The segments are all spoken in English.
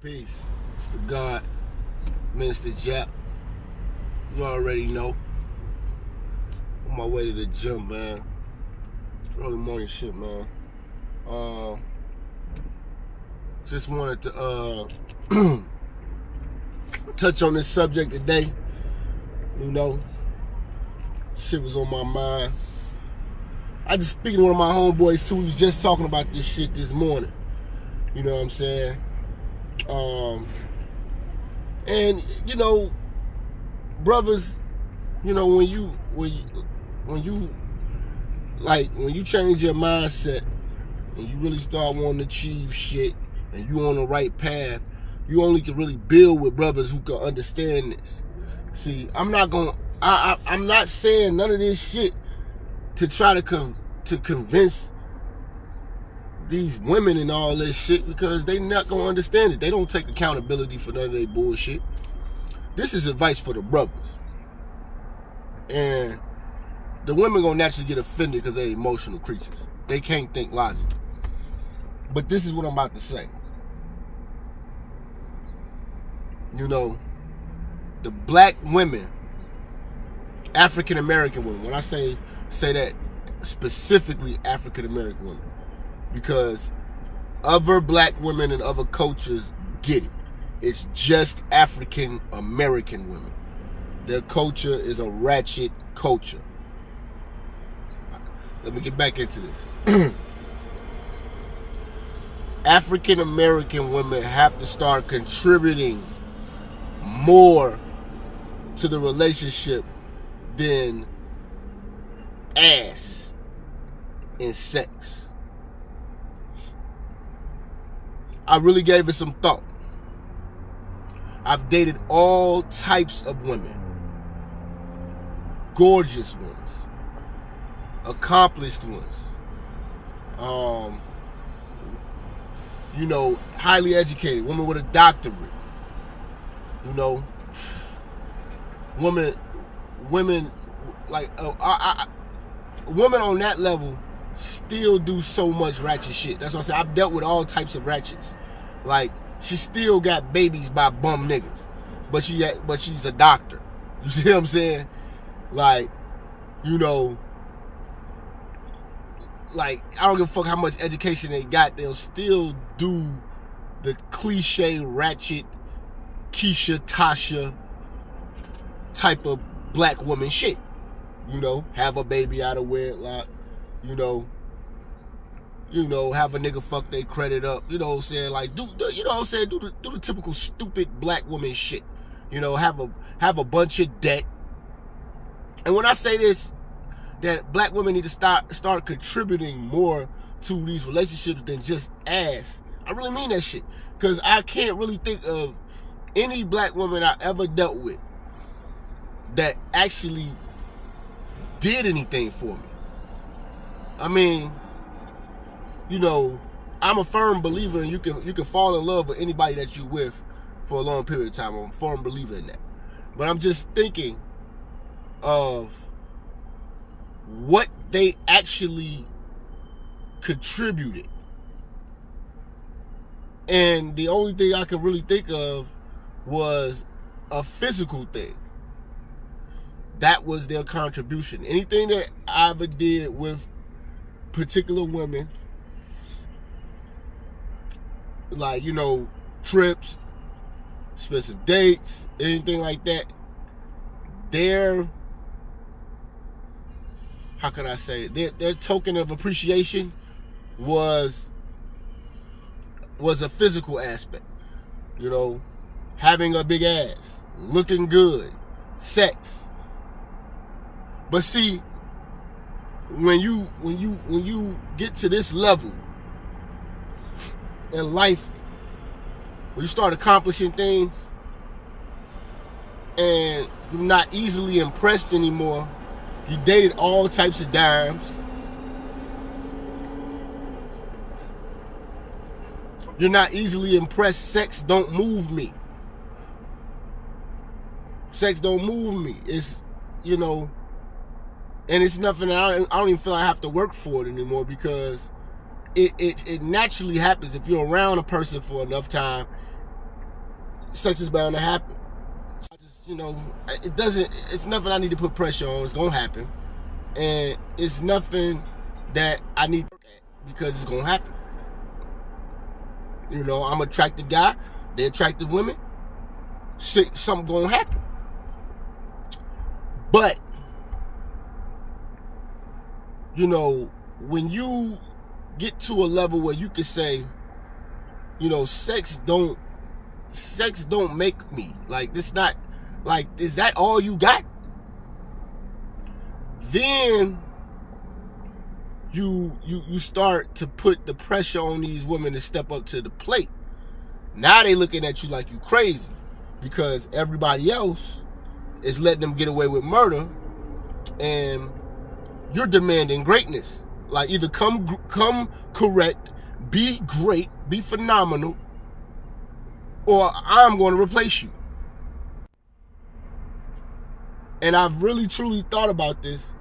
Peace. It's the God, Minister Jap. You already know. On my way to the gym, man. Early morning shit, man. Just wanted to touch on this subject today. You know, shit was on my mind. I just speaking to one of my homeboys too. We was just talking about this shit this morning. You know what I'm saying? And you know, brothers, you know, when you change your mindset and you really start wanting to achieve shit and you on the right path, you only can really build with brothers who can understand this. See, I'm not saying none of this shit to try to convince these women and all this shit, because they not gonna understand it. They don't take accountability for none of their bullshit. This is advice for the brothers. And the women gonna naturally get offended because they're emotional creatures. They can't think logically. But this is what I'm about to say. You know, the black women, African American women, when I say that specifically African American women, because other black women and other cultures get it. It's just African American women. Their culture is a ratchet culture. Let me get back into this. African American women have to start contributing more to the relationship than ass and sex. I really gave it some thought. I've dated all types of women. Gorgeous ones. Accomplished ones. You know, highly educated. Women with a doctorate. You know, women like women on that level still do so much ratchet shit. That's what I said. I've dealt with all types of ratchets. Like, she still got babies by bum niggas, but she's a doctor. You see what I'm saying? Like, you know, like, I don't give a fuck how much education they got. They'll still do the cliche ratchet Keisha, Tasha type of black woman shit. You know, have a baby out of wedlock. You know, have a nigga fuck their credit up. You know what I'm saying? Like, do the typical stupid black woman shit. You know, have a bunch of debt. And when I say this, that black women need to start contributing more to these relationships than just ass, I really mean that shit. Because I can't really think of any black woman I ever dealt with that actually did anything for me. I mean, you know, I'm a firm believer in you can fall in love with anybody that you with for a long period of time. I'm a firm believer in that. But I'm just thinking of what they actually contributed. And the only thing I could really think of was a physical thing. That was their contribution. Anything that I ever did with particular women, like, you know, trips, expensive dates, anything like that, their token of appreciation was a physical aspect. You know, having a big ass, looking good, sex. But see, when you get to this level in life, when you start accomplishing things and you're not easily impressed anymore, you dated all types of dimes. You're not easily impressed. Sex don't move me. Sex don't move me. It's, you know, and it's nothing that I don't even feel I have to work for it anymore, because it naturally happens if you're around a person for enough time sex is bound to happen. It's nothing I need to put pressure on. It's gonna happen. And it's nothing that I need to work at because it's gonna happen. I'm an attractive guy. They're attractive women. Something gonna happen. But, when you get to a level where you can say, sex don't make me. Like, it's not, like, is that all you got? Then you start to put the pressure on these women to step up to the plate. Now they looking at you like you crazy because everybody else is letting them get away with murder, and you're demanding greatness. Like, either come correct, be great, be phenomenal, or I'm going to replace you. And I've really truly thought about this,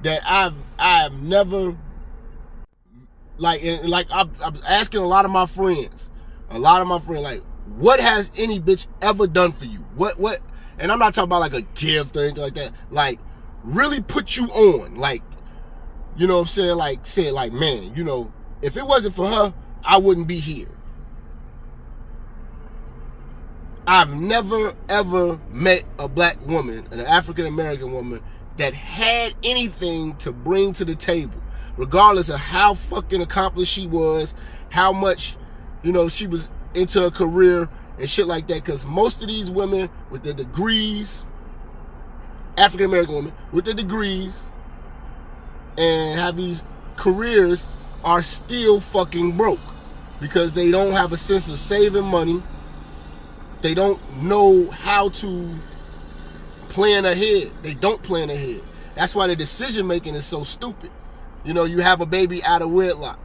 that I've never, I'm asking a lot of my friends, like, what has any bitch ever done for you? What? And I'm not talking about like a gift or anything like that. Like, really put you on. Like, you know what I'm saying? Like, say, like, man, if it wasn't for her, I wouldn't be here. I've never, ever met a black woman, an African-American woman, that had anything to bring to the table, regardless of how fucking accomplished she was, how much, she was into her career and shit like that. Because most of these women with their degrees, African-American women with their degrees and have these careers, are still fucking broke because they don't have a sense of saving money. They don't know how to plan ahead. They don't plan ahead. That's why the decision making is so stupid. You have a baby out of wedlock.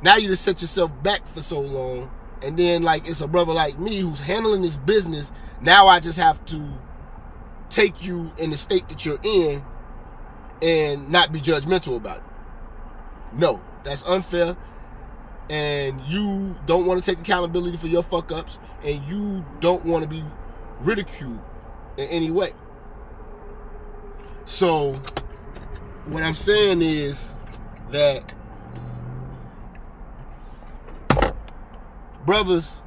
Now you just set yourself back for so long, and then, like, it's a brother like me who's handling this business. Now I just have to take you in the state that you're in and not be judgmental about it. No, that's unfair. And you don't want to take accountability for your fuck ups, and you don't want to be ridiculed in any way. So what I'm saying is that, brothers,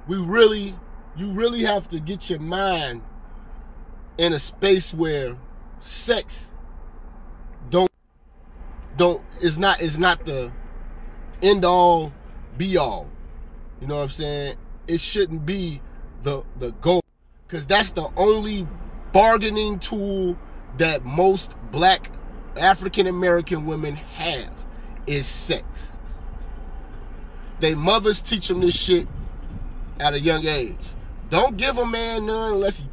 you really have to get your mind in a space where sex is not the end all be all. You know what I'm saying? It shouldn't be the goal, because that's the only bargaining tool that most black African American women have, is sex. They mothers teach them this shit at a young age. Don't give a man none unless he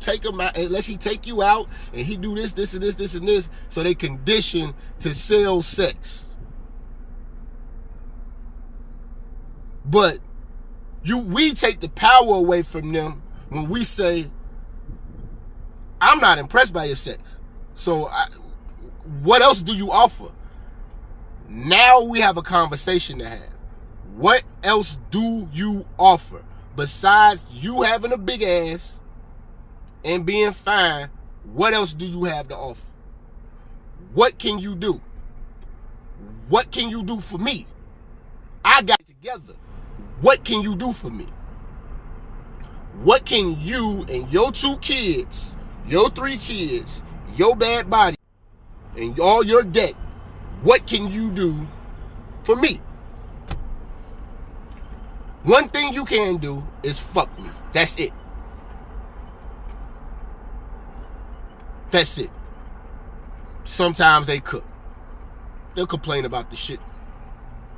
take you out and he do this and this. So they condition to sell sex. But we take the power away from them when we say, I'm not impressed by your sex. So what else do you offer? Now we have a conversation to have. What else do you offer? Besides you having a big ass and being fine, what else do you have to offer? What can you do? What can you do for me? I got it together. What can you do for me? What can you and your 2 kids, your 3 kids, your bad body, and all your debt, what can you do for me? One thing you can do is fuck me. That's it. That's it. Sometimes they cook. They'll complain about the shit,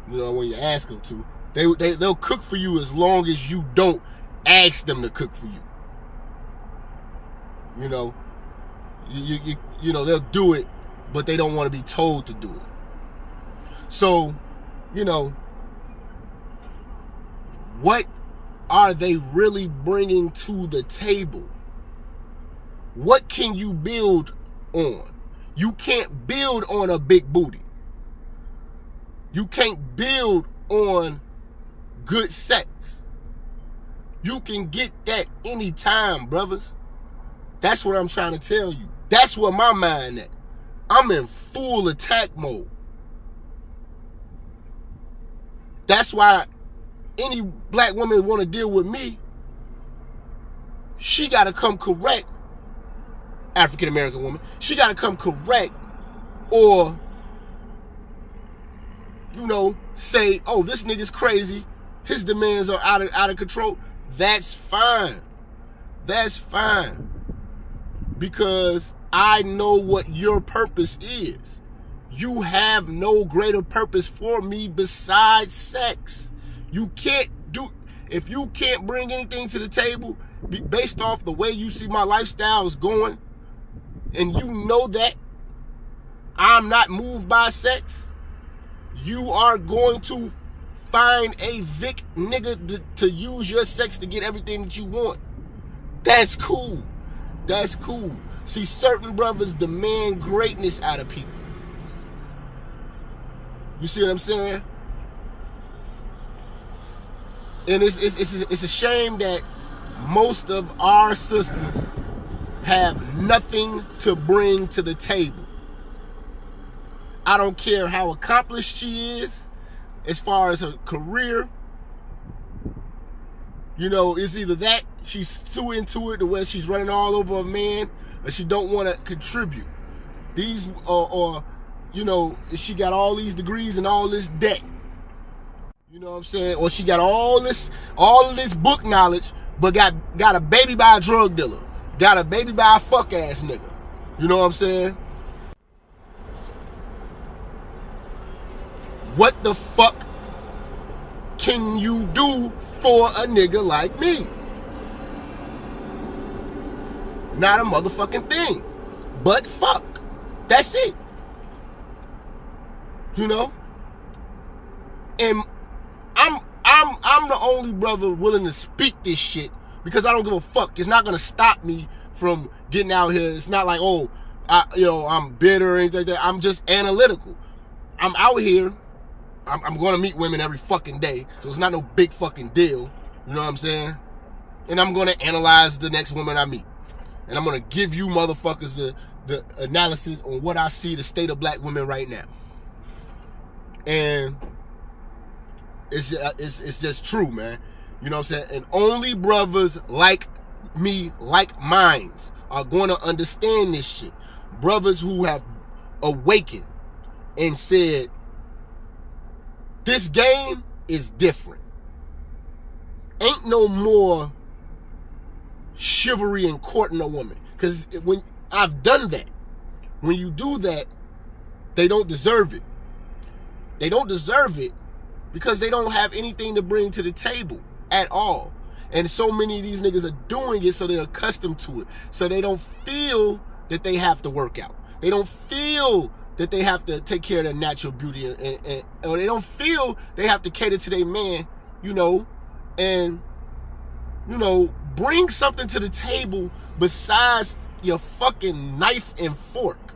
when you ask them to. They'll cook for you as long as you don't ask them to cook for you. They'll do it, but they don't want to be told to do it. So, what are they really bringing to the table? What can you build on? You can't build on a big booty. You can't build on good sex. You can get that anytime, brothers. That's what I'm trying to tell you. That's where my mind at. I'm in full attack mode. That's why any black woman want to deal with me, she got to come correct. African American woman, she got to come correct, or say, oh, this nigga's crazy, his demands are out of control. That's fine. That's fine. Because I know what your purpose is. You have no greater purpose for me besides sex. If you can't bring anything to the table based off the way you see my lifestyle is going, and you know that I'm not moved by sex, you are going to find a Vic nigga to use your sex to get everything that you want. That's cool. That's cool. See, certain brothers demand greatness out of people. You see what I'm saying? And it's a shame that most of our sisters have nothing to bring to the table. I don't care how accomplished she is as far as her career. It's either that she's too into it to where she's running all over a man, or she don't want to contribute. Or she got all these degrees and all this debt. You know what I'm saying? Or she got all of this book knowledge, but got a baby by a drug dealer. Got a baby by a fuck ass nigga. You know what I'm saying? What the fuck can you do for a nigga like me? Not a motherfucking thing. But fuck. That's it. And I'm the only brother willing to speak this shit because I don't give a fuck. It's not gonna stop me from getting out here. It's not like, I'm bitter or anything like that. I'm just analytical. I'm out here. I'm going to meet women every fucking day, so it's not no big fucking deal. You know what I'm saying? And I'm going to analyze the next woman I meet. And I'm going to give you motherfuckers the analysis on what I see the state of black women right now. And it's just true, man. You know what I'm saying? And only brothers like me, like minds, are going to understand this shit. Brothers who have awakened and said, this game is different. Ain't no more chivalry and courting a woman. Because when I've done that, when you do that, they don't deserve it. They don't deserve it because they don't have anything to bring to the table at all. And so many of these niggas are doing it so they're accustomed to it. So they don't feel that they have to work out. They don't feel that they have to take care of their natural beauty, or they don't feel they have to cater to their man, and bring something to the table besides your fucking knife and fork.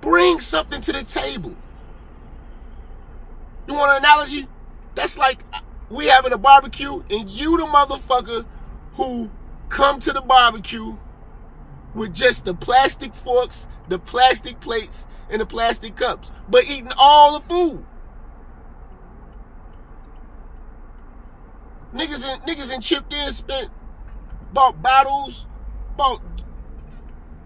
Bring something to the table. You want an analogy? That's like we having a barbecue and you the motherfucker who come to the barbecue with just the plastic forks, the plastic plates, and the plastic cups, but eating all the food. Niggas and chipped in, bought bottles, bought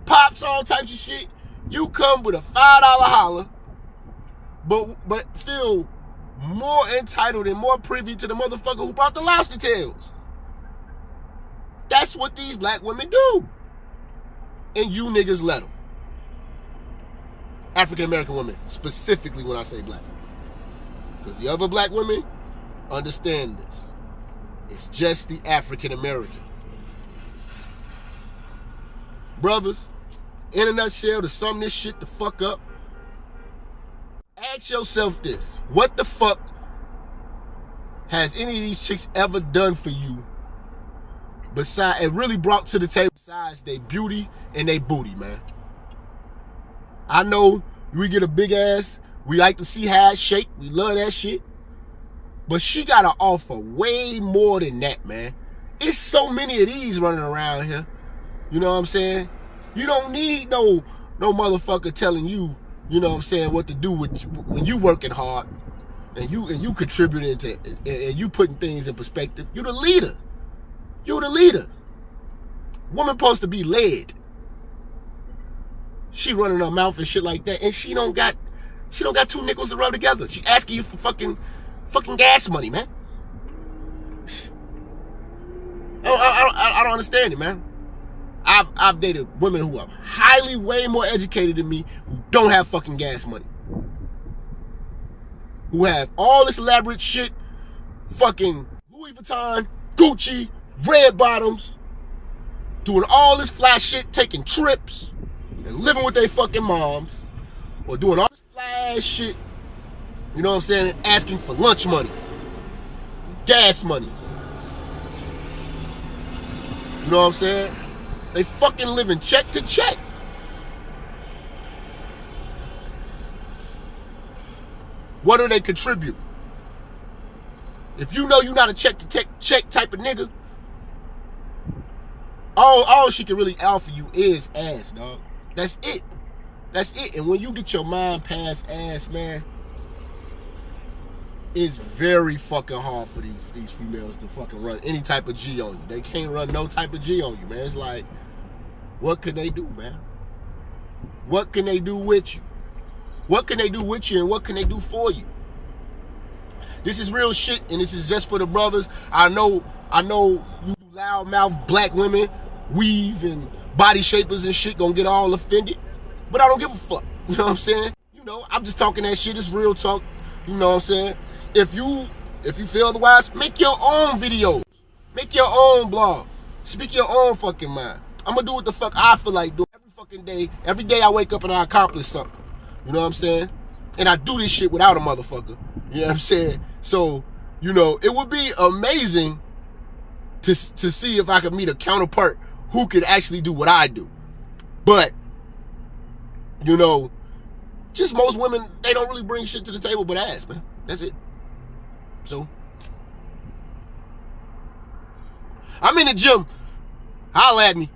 pops, all types of shit. You come with a $5 holler, but feel more entitled and more privy to the motherfucker who brought the lobster tails. That's what these black women do. And you niggas let them. African American women, specifically when I say black. Because the other black women understand this. It's just the African American. Brothers, in a nutshell, to sum this shit the fuck up, ask yourself this. What the fuck has any of these chicks ever done for you besides, and really brought to the table besides their beauty and their booty, man? I know we get a big ass. We like to see how it shake. We love that shit. But she got to offer way more than that, man. It's so many of these running around here. You know what I'm saying? You don't need no motherfucker telling you, you know what I'm saying, what to do when you working hard and you contributing to and you putting things in perspective. You the leader. You the leader. Woman supposed to be led. She running her mouth and shit like that, and she don't got 2 nickels to rub together. She asking you for fucking gas money, man. I don't understand it, man. I've dated women who are highly, way more educated than me, who don't have fucking gas money, who have all this elaborate shit, fucking Louis Vuitton, Gucci, red bottoms, doing all this fly shit, taking trips, and living with their fucking moms, or doing all this fly shit, you know what I'm saying, and asking for lunch money, gas money. You know what I'm saying? They fucking living check to check. What do they contribute? If you know you're not a check type of nigga, all she can really offer you is ass, dog. That's it. That's it. And when you get your mind past ass, man, it's very fucking hard for these females to fucking run any type of G on you. They can't run no type of G on you, man. It's like, what can they do, man? What can they do with you? What can they do with you, and what can they do for you? This is real shit, and this is just for the brothers. I know you loudmouth black women, weave and body shapers and shit gonna get all offended, but I don't give a fuck. You know what I'm saying? You know, I'm just talking that shit. It's real talk. You know what I'm saying? If you feel otherwise, make your own videos. Make your own blog. Speak your own fucking mind. I'm gonna do what the fuck I feel like doing every fucking day. Every day I wake up and I accomplish something. You know what I'm saying? And I do this shit without a motherfucker. You know what I'm saying? So, you know, it would be amazing to see if I could meet a counterpart who could actually do what I do. But, you know, just most women, they don't really bring shit to the table but ass, man. That's it. So, I'm in the gym. Holla at me.